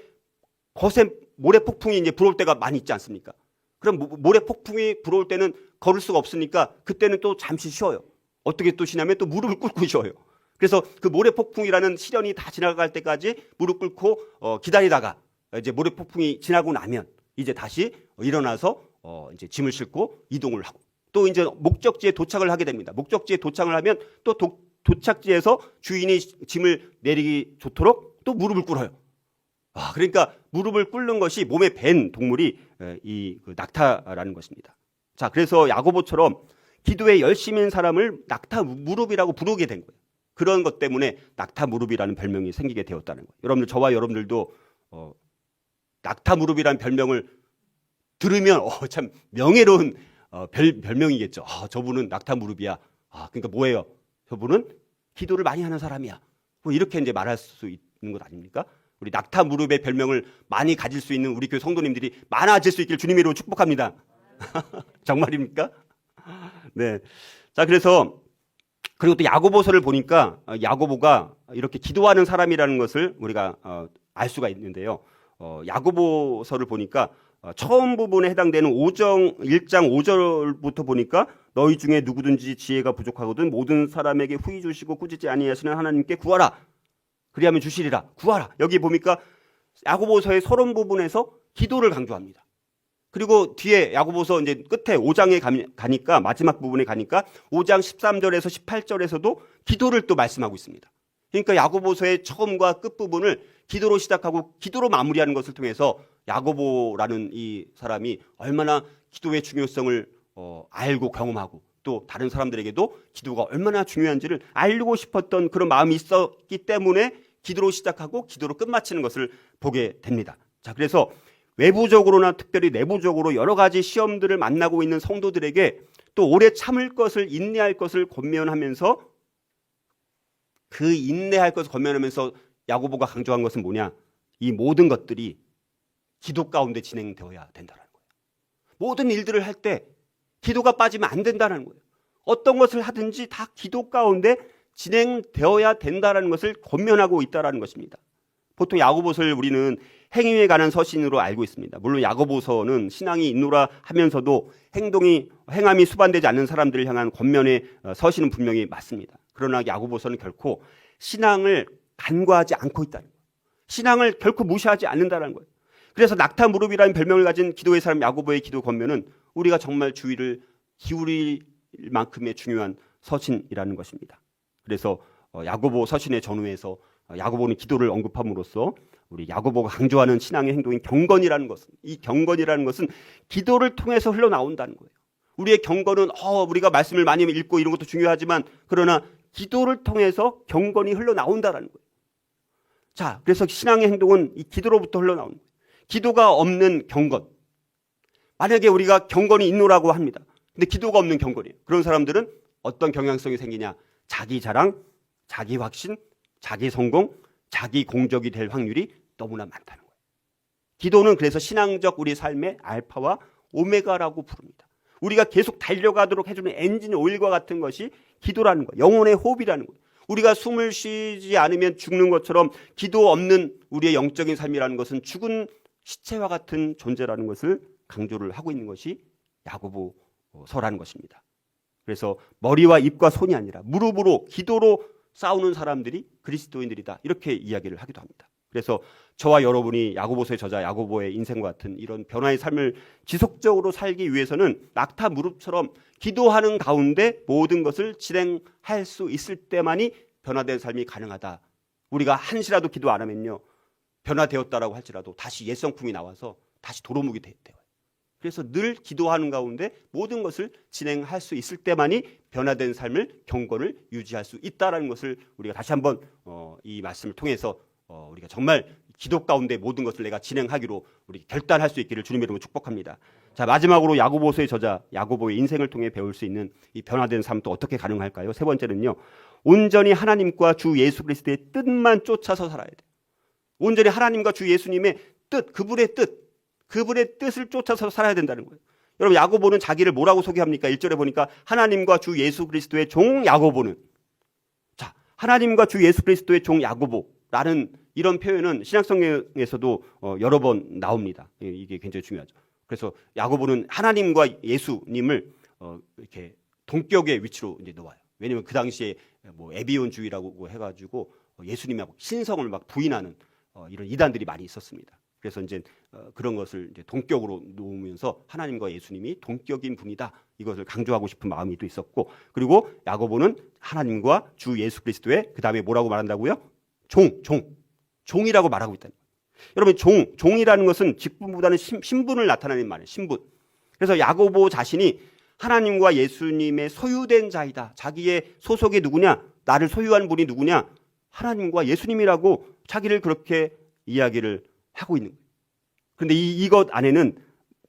거센 모래 폭풍이 이제 불어올 때가 많이 있지 않습니까? 그럼 모래 폭풍이 불어올 때는 걸을 수가 없으니까 그때는 또 잠시 쉬어요. 어떻게 또 쉬냐면 또 무릎을 꿇고 쉬어요. 그래서 그 모래 폭풍이라는 시련이 다 지나갈 때까지 무릎 꿇고 기다리다가 이제 모래 폭풍이 지나고 나면 이제 다시 일어나서 이제 짐을 싣고 이동을 하고 또 이제 목적지에 도착을 하게 됩니다. 목적지에 도착을 하면 또 도착지에서 주인이 짐을 내리기 좋도록 또 무릎을 꿇어요. 그러니까 무릎을 꿇는 것이 몸에 밴 동물이 그 낙타라는 것입니다. 자, 그래서 야고보처럼 기도에 열심인 사람을 낙타 무릎이라고 부르게 된 거예요. 그런 것 때문에 낙타 무릎이라는 별명이 생기게 되었다는 거예요. 여러분들, 저와 여러분들도 낙타 무릎이라는 별명을 들으면 참 명예로운 별명이겠죠. 저분은 낙타 무릎이야. 그러니까 뭐예요? 저분은 기도를 많이 하는 사람이야. 뭐 이렇게 이제 말할 수 있는 것 아닙니까? 우리 낙타 무릎의 별명을 많이 가질 수 있는 우리 교회 성도님들이 많아질 수 있길 주님의 이름으로 축복합니다. 정말입니까? 네. 자, 그리고 또 야고보서를 보니까 야고보가 이렇게 기도하는 사람이라는 것을 우리가 알 수가 있는데요. 야고보서를 보니까 처음 부분에 해당되는 1장 5절부터 보니까 너희 중에 누구든지 지혜가 부족하거든 모든 사람에게 후히 주시고 꾸짖지 아니하시는 하나님께 구하라. 그리하면 주시리라. 구하라. 여기 보니까 야고보서의 서론 부분에서 기도를 강조합니다. 그리고 뒤에 야고보서 이제 끝에 5장에 가니까 마지막 부분에 가니까 5장 13절에서 18절에서도 기도를 또 말씀하고 있습니다. 그러니까 야고보서의 처음과 끝 부분을 기도로 시작하고 기도로 마무리하는 것을 통해서 야고보라는 이 사람이 얼마나 기도의 중요성을 알고 경험하고 또 다른 사람들에게도 기도가 얼마나 중요한지를 알고 싶었던 그런 마음이 있었기 때문에 기도로 시작하고 기도로 끝마치는 것을 보게 됩니다. 자, 그래서 외부적으로나 특별히 내부적으로 여러 가지 시험들을 만나고 있는 성도들에게 또 오래 참을 것을 인내할 것을 권면하면서 그 인내할 것을 권면하면서 야고보가 강조한 것은 뭐냐? 이 모든 것들이 기도 가운데 진행되어야 된다는 거예요. 모든 일들을 할 때 기도가 빠지면 안 된다는 거예요. 어떤 것을 하든지 다 기도 가운데 진행되어야 된다는 것을 권면하고 있다는 것입니다. 보통 야고보서를 우리는 행위에 관한 서신으로 알고 있습니다. 물론 야고보서는 신앙이 있노라 하면서도 행함이 수반되지 않는 사람들을 향한 권면의 서신은 분명히 맞습니다. 그러나 야고보서는 결코 신앙을 간과하지 않고 있다는 거예요. 신앙을 결코 무시하지 않는다는 거예요. 그래서 낙타 무릎이라는 별명을 가진 기도의 사람 야고보의 기도 권면은 우리가 정말 주의를 기울일 만큼의 중요한 서신이라는 것입니다. 그래서 야고보 서신의 전후에서 야고보는 기도를 언급함으로써 우리 야고보가 강조하는 신앙의 행동인 경건이라는 것은, 이 경건이라는 것은 기도를 통해서 흘러나온다는 거예요. 우리의 경건은 우리가 말씀을 많이 읽고 이런 것도 중요하지만 그러나 기도를 통해서 경건이 흘러나온다는 거예요. 자, 그래서 신앙의 행동은 이 기도로부터 흘러나오는 거예요. 기도가 없는 경건. 만약에 우리가 경건이 있노라고 합니다. 근데 기도가 없는 경건이에요. 그런 사람들은 어떤 경향성이 생기냐? 자기 자랑, 자기 확신, 자기 성공, 자기 공적이 될 확률이 너무나 많다는 거예요. 기도는 그래서 신앙적 우리 삶의 알파와 오메가라고 부릅니다. 우리가 계속 달려가도록 해주는 엔진 오일과 같은 것이 기도라는 거예요. 영혼의 호흡이라는 거예요. 우리가 숨을 쉬지 않으면 죽는 것처럼 기도 없는 우리의 영적인 삶이라는 것은 죽은 시체와 같은 존재라는 것을 강조를 하고 있는 것이 야고보서라는 것입니다. 그래서 머리와 입과 손이 아니라 무릎으로 기도로 싸우는 사람들이 그리스도인들이다, 이렇게 이야기를 하기도 합니다. 그래서 저와 여러분이 야고보서의 저자 야고보의 인생과 같은 이런 변화의 삶을 지속적으로 살기 위해서는 낙타 무릎처럼 기도하는 가운데 모든 것을 진행할 수 있을 때만이 변화된 삶이 가능하다. 우리가 한시라도 기도 안 하면요, 변화되었다라고 할지라도 다시 옛 성품이 나와서 다시 도루묵이 돼요. 그래서 늘 기도하는 가운데 모든 것을 진행할 수 있을 때만이 변화된 삶을, 경건을 유지할 수 있다는 것을 우리가 다시 한번 이 말씀을 통해서 우리가 정말 기도 가운데 모든 것을 내가 진행하기로 우리 결단할 수 있기를 주님의 이름으로 축복합니다. 자, 마지막으로 야고보서의 저자 야고보의 인생을 통해 배울 수 있는 이 변화된 삶 또 어떻게 가능할까요? 세 번째는요, 온전히 하나님과 주 예수 그리스도의 뜻만 쫓아서 살아야 돼요. 온전히 하나님과 주 예수님의 뜻, 그분의 뜻을 쫓아서 살아야 된다는 거예요. 여러분, 야고보는 자기를 뭐라고 소개합니까? 1절에 보니까 하나님과 주 예수 그리스도의 종 야고보는, 자, 하나님과 주 예수 그리스도의 종 야고보라는 이런 표현은 신약성경에서도 여러 번 나옵니다. 이게 굉장히 중요하죠. 그래서 야고보는 하나님과 예수님을 이렇게 동격의 위치로 이제 놓아요. 왜냐하면 그 당시에 뭐 에비온주의라고 해가지고 예수님하고 신성을 막 부인하는 이런 이단들이 많이 있었습니다. 그래서 이제 그런 것을 이제 동격으로 놓으면서 하나님과 예수님이 동격인 분이다, 이것을 강조하고 싶은 마음이 또 있었고, 그리고 야고보는 하나님과 주 예수 그리스도의 그 다음에 뭐라고 말한다고요? 종이라고 말하고 있다는 거예요. 여러분, 종이라는 것은 직분보다는 신분을 나타내는 말이에요. 신분. 그래서 야고보 자신이 하나님과 예수님의 소유된 자이다. 자기의 소속이 누구냐? 나를 소유한 분이 누구냐? 하나님과 예수님이라고 자기를 그렇게 이야기를 하고 있는 거예요. 그런데 이것 안에는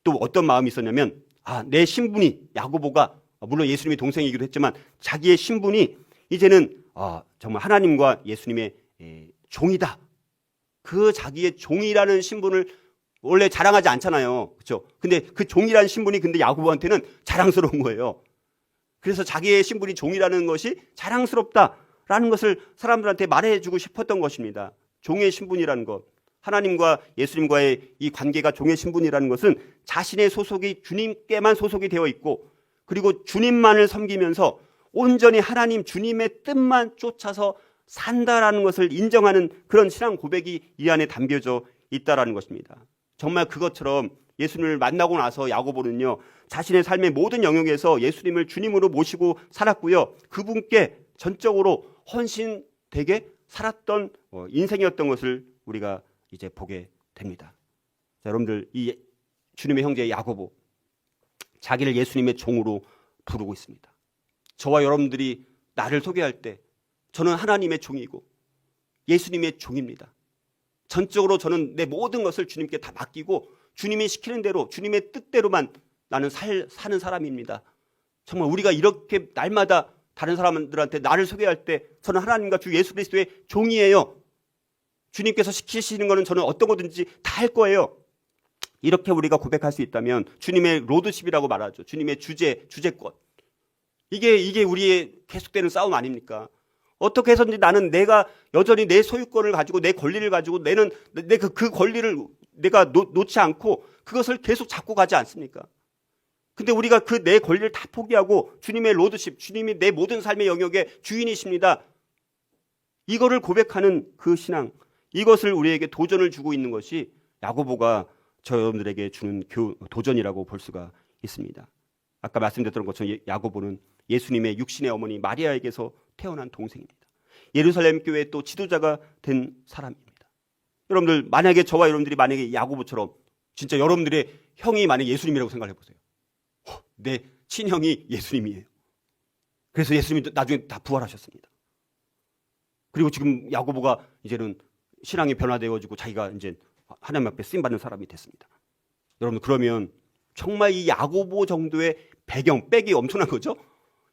또 어떤 마음이 있었냐면, 내 신분이, 야고보가 물론 예수님의 동생이기도 했지만 자기의 신분이 이제는 정말 하나님과 예수님의 종이다. 그 자기의 종이라는 신분을 원래 자랑하지 않잖아요. 그렇죠? 근데 그 종이라는 신분이 근데 야고보한테는 자랑스러운 거예요. 그래서 자기의 신분이 종이라는 것이 자랑스럽다라는 것을 사람들한테 말해주고 싶었던 것입니다. 종의 신분이라는 것, 하나님과 예수님과의 이 관계가 종의 신분이라는 것은 자신의 소속이 주님께만 소속이 되어 있고, 그리고 주님만을 섬기면서 온전히 하나님 주님의 뜻만 쫓아서 산다라는 것을 인정하는 그런 신앙 고백이 이 안에 담겨져 있다라는 것입니다. 정말 그것처럼 예수님을 만나고 나서 야고보는요, 자신의 삶의 모든 영역에서 예수님을 주님으로 모시고 살았고요, 그분께 전적으로 헌신되게 살았던 인생이었던 것을 우리가 이제 보게 됩니다. 자, 여러분들, 이 주님의 형제 야고보, 자기를 예수님의 종으로 부르고 있습니다. 저와 여러분들이 나를 소개할 때 저는 하나님의 종이고 예수님의 종입니다. 전적으로 저는 내 모든 것을 주님께 다 맡기고 주님이 시키는 대로, 주님의 뜻대로만 나는 사는 사람입니다. 정말 우리가 이렇게 날마다 다른 사람들한테 나를 소개할 때 저는 하나님과 주 예수 그리스도의 종이에요. 주님께서 시키시는 것은 저는 어떤 거든지 다 할 거예요. 이렇게 우리가 고백할 수 있다면 주님의 로드십이라고 말하죠. 주님의 주제권. 이게 우리의 계속되는 싸움 아닙니까? 어떻게 해서든지 나는 내가 여전히 내 소유권을 가지고 내 권리를 가지고 내는 그 권리를 내가 놓지 않고 그것을 계속 잡고 가지 않습니까? 근데 우리가 그 내 권리를 다 포기하고 주님의 로드십, 주님이 내 모든 삶의 영역의 주인이십니다. 이거를 고백하는 그 신앙, 이것을 우리에게 도전을 주고 있는 것이 야고보가 저 여러분들에게 주는 도전이라고 볼 수가 있습니다. 아까 말씀드렸던 것처럼 야고보는 예수님의 육신의 어머니 마리아에게서 태어난 동생입니다. 예루살렘 교회의 또 지도자가 된 사람입니다. 여러분들 만약에 저와 여러분들이 만약에 야고보처럼 진짜 여러분들의 형이 만약에 예수님이라고 생각해 보세요. 내 친형이 예수님이에요. 그래서 예수님이 나중에 다 부활하셨습니다. 그리고 지금 야고보가 이제는 신앙이 변화되어지고 자기가 이제 하나님 앞에 쓰임받는 사람이 됐습니다. 여러분 그러면 정말 이 야고보 정도의 배경, 백이 엄청난 거죠.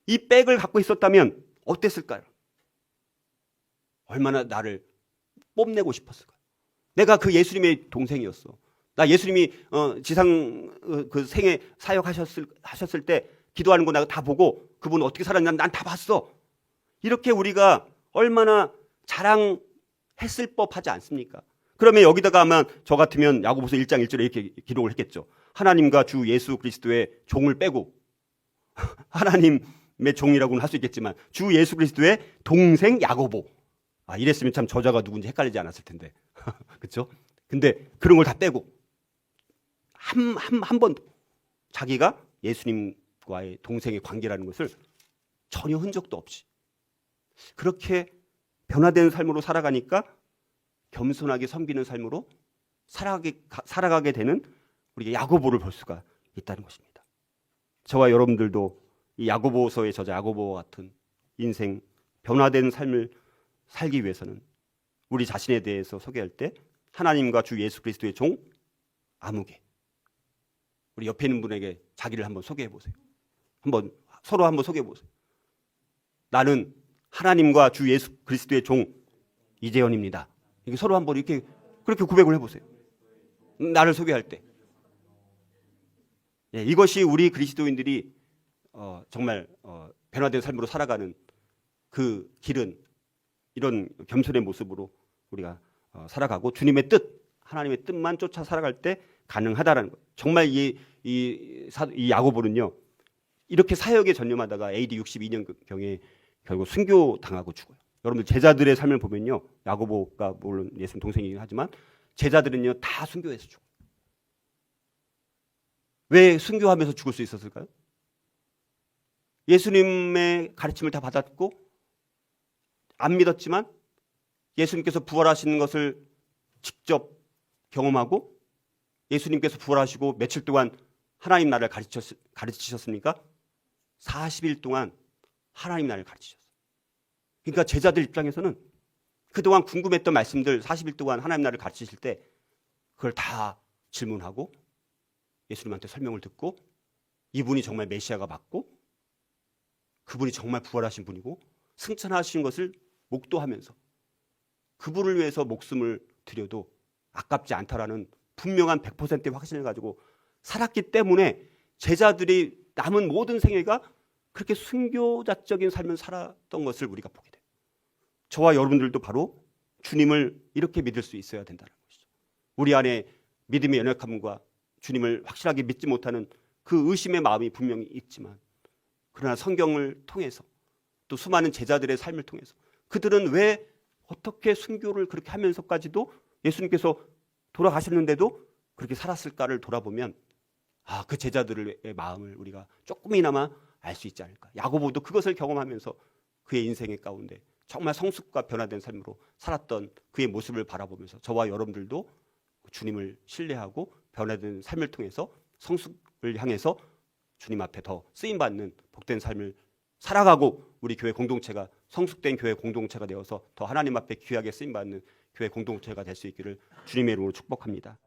이 백을 갖고 있었다면 어땠을까요? 얼마나 나를 뽐내고 싶었을까요? 내가 그 예수님의 동생이었어. 나 예수님이 지상 그 생애 사역하셨을 때 기도하는 거 내가 다 보고 그분 어떻게 살았냐 난 다 봤어. 이렇게 우리가 얼마나 자랑했을 법하지 않습니까? 그러면 여기다가 아마 저 같으면 야고보서 1장 1절에 이렇게 기록을 했겠죠. 하나님과 주 예수 그리스도의 종을 빼고 하나님의 종이라고는 할 수 있겠지만 주 예수 그리스도의 동생 야고보. 이랬으면 참 저자가 누군지 헷갈리지 않았을 텐데. 그렇죠? 근데 그런 걸 다 빼고 한 번도 자기가 예수님과의 동생의 관계라는 것을 전혀 흔적도 없이 그렇게 변화된 삶으로 살아가니까 겸손하게 섬기는 삶으로 살아가게 되는 우리가 야고보를 볼 수가 있다는 것입니다. 저와 여러분들도 이 야고보서의 저자 야고보와 같은 인생 변화된 삶을 살기 위해서는 우리 자신에 대해서 소개할 때 하나님과 주 예수 그리스도의 종 아무개. 우리 옆에 있는 분에게 자기를 한번 소개해 보세요. 서로 한번 소개해 보세요. 나는 하나님과 주 예수 그리스도의 종 이재현입니다. 이게 서로 한번 이렇게 그렇게 고백을 해보세요. 나를 소개할 때. 이것이 우리 그리스도인들이 정말 변화된 삶으로 살아가는 그 길은 이런 겸손의 모습으로 우리가 살아가고 주님의 뜻, 하나님의 뜻만 쫓아 살아갈 때 가능하다라는 거예요. 정말 이 야고보는요 이렇게 사역에 전념하다가 AD 62년경에 결국 순교당하고 죽어요. 여러분들 제자들의 삶을 보면요 야고보가 물론 예수님 동생이긴 하지만 제자들은요 다 순교해서 죽어요. 왜 순교하면서 죽을 수 있었을까요? 예수님의 가르침을 다 받았고 안 믿었지만 예수님께서 부활하시는 것을 직접 경험하고 예수님께서 부활하시고 며칠 동안 하나님 나라를 가르치셨습니까? 40일 동안 하나님 나라를 가르치셨어요. 그러니까 제자들 입장에서는 그동안 궁금했던 말씀들 40일 동안 하나님 나라를 가르치실 때 그걸 다 질문하고 예수님한테 설명을 듣고 이분이 정말 메시아가 맞고 그분이 정말 부활하신 분이고 승천하신 것을 목도하면서 그분을 위해서 목숨을 드려도 아깝지 않다라는 분명한 100%의 확신을 가지고 살았기 때문에 제자들이 남은 모든 생애가 그렇게 순교자적인 삶을 살았던 것을 우리가 보게 돼요. 저와 여러분들도 바로 주님을 이렇게 믿을 수 있어야 된다는 것이죠. 우리 안에 믿음의 연약함과 주님을 확실하게 믿지 못하는 그 의심의 마음이 분명히 있지만 그러나 성경을 통해서 또 수많은 제자들의 삶을 통해서 그들은 왜 어떻게 순교를 그렇게 하면서까지도 예수님께서 돌아가셨는데도 그렇게 살았을까를 돌아보면 그 제자들의 마음을 우리가 조금이나마 알 수 있지 않을까. 야고보도 그것을 경험하면서 그의 인생의 가운데 정말 성숙과 변화된 삶으로 살았던 그의 모습을 바라보면서 저와 여러분들도 주님을 신뢰하고 변화된 삶을 통해서 성숙을 향해서 주님 앞에 더 쓰임받는 복된 삶을 살아가고 우리 교회 공동체가 성숙된 교회 공동체가 되어서 더 하나님 앞에 귀하게 쓰임받는 교회 공동체가 될 수 있기를 주님의 이름으로 축복합니다.